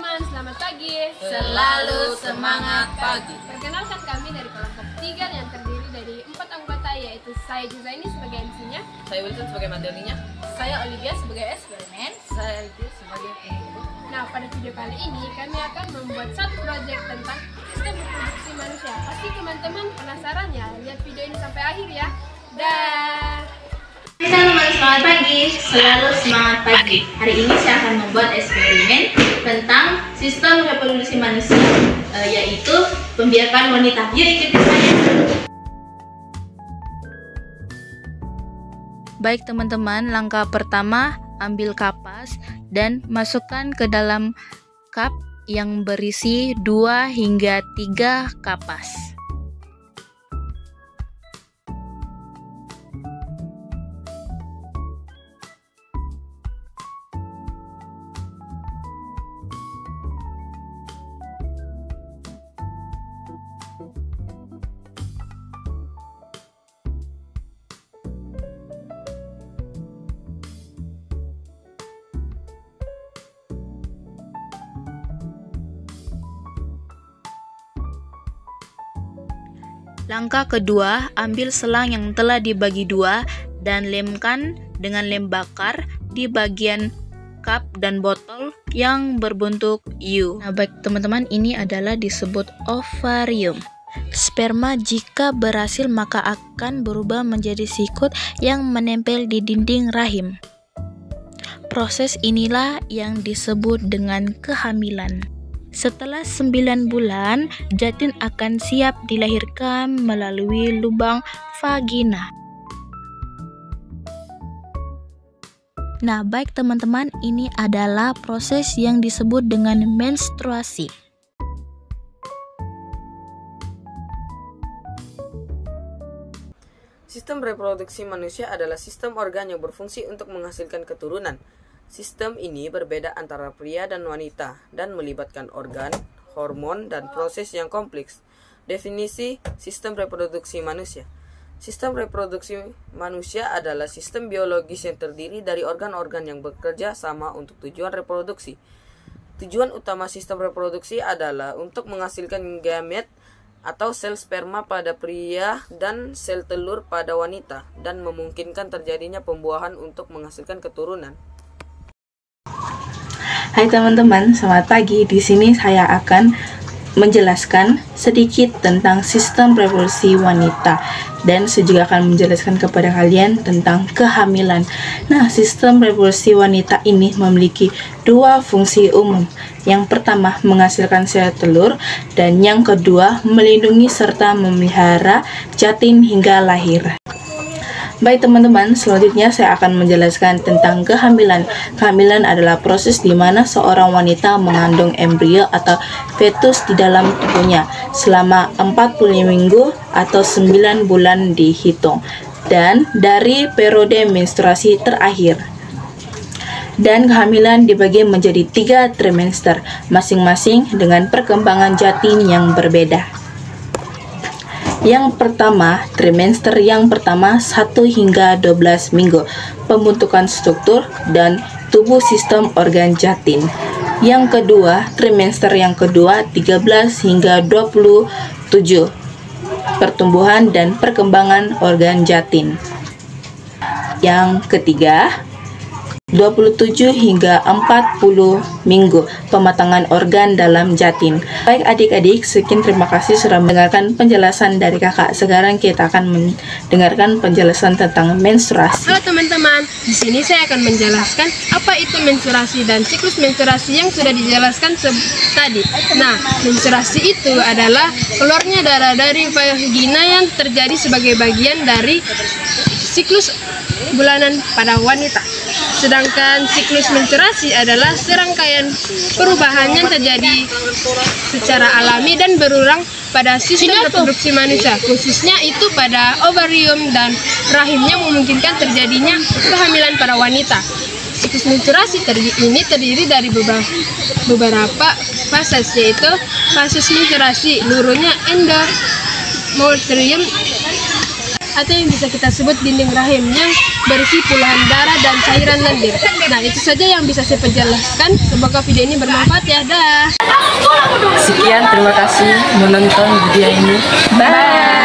teman-teman, selamat pagi. Selalu semangat pagi. Perkenalkan kami dari kelompok 3 yang terdiri dari 4 anggota, yaitu saya Juzaini sebagai MC-nya, Saya Wilson sebagai materinya. Saya Olivia sebagai eksperimen. Saya Aldi sebagai pengikut. Nah, pada video kali ini kami akan membuat satu proyek tentang sistem reproduksi manusia. Pasti teman-teman penasaran ya? Lihat video ini sampai akhir ya. Dah. Teman-teman, selamat pagi. Selalu semangat pagi. Hari ini saya akan membuat eksperimen tentang sistem reproduksi manusia, yaitu pembiakan wanita. Yuk ikuti saya. Baik teman-teman, langkah pertama ambil kapas dan masukkan ke dalam cup yang berisi 2 hingga 3 kapas. Langkah kedua, ambil selang yang telah dibagi 2 dan lemkan dengan lem bakar di bagian cup dan botol yang berbentuk U. Nah, baik teman-teman, ini adalah disebut ovarium. Sperma jika berhasil maka akan berubah menjadi sikut yang menempel di dinding rahim. Proses inilah yang disebut dengan kehamilan. Setelah 9 bulan, janin akan siap dilahirkan melalui lubang vagina. Nah, baik teman-teman, ini adalah proses yang disebut dengan menstruasi. Sistem reproduksi manusia adalah sistem organ yang berfungsi untuk menghasilkan keturunan. Sistem ini berbeda antara pria dan wanita dan melibatkan organ, hormon, dan proses yang kompleks. Definisi sistem reproduksi manusia. Sistem reproduksi manusia adalah sistem biologis yang terdiri dari organ-organ yang bekerja sama untuk tujuan reproduksi. Tujuan utama sistem reproduksi adalah untuk menghasilkan gamet atau sel sperma pada pria dan sel telur pada wanita dan memungkinkan terjadinya pembuahan untuk menghasilkan keturunan. Hai teman-teman, selamat pagi. Di sini saya akan menjelaskan sedikit tentang sistem reproduksi wanita dan saya juga akan menjelaskan kepada kalian tentang kehamilan. Nah, sistem reproduksi wanita ini memiliki 2 fungsi umum. Yang pertama, menghasilkan sel telur, dan yang kedua, melindungi serta memelihara janin hingga lahir. Baik teman-teman, selanjutnya saya akan menjelaskan tentang kehamilan. Kehamilan adalah proses di mana seorang wanita mengandung embrio atau fetus di dalam tubuhnya selama 45 minggu atau 9 bulan dihitung, dan dari periode menstruasi terakhir. Dan kehamilan dibagi menjadi 3 trimester, masing-masing dengan perkembangan janin yang berbeda. Yang pertama, trimester yang pertama 1 hingga 12 minggu, pembentukan struktur dan tubuh sistem organ janin. Yang kedua, trimester yang kedua 13 hingga 27, pertumbuhan dan perkembangan organ janin. Yang ketiga, 27 hingga 40 minggu, pematangan organ dalam janin. Baik adik-adik, sekian, terima kasih sudah mendengarkan penjelasan dari kakak. Sekarang kita akan mendengarkan penjelasan tentang menstruasi. Halo teman-teman, di sini saya akan menjelaskan apa itu menstruasi dan siklus menstruasi yang sudah dijelaskan tadi. Nah, menstruasi itu adalah keluarnya darah dari vagina yang terjadi sebagai bagian dari siklus bulanan pada wanita. Sedangkan siklus menstruasi adalah serangkaian perubahan yang terjadi secara alami dan berulang pada sistem reproduksi manusia, khususnya itu pada ovarium dan rahimnya memungkinkan terjadinya kehamilan pada wanita. Siklus menstruasi ini terdiri dari beberapa fase, yaitu fase menstruasi, lurunya endometrium, atau yang bisa kita sebut dinding rahim yang berisi puluhan darah dan cairan lendir. Nah, itu saja yang bisa saya jelaskan. Semoga video ini bermanfaat ya. Dah. Sekian, terima kasih menonton video ini. Bye.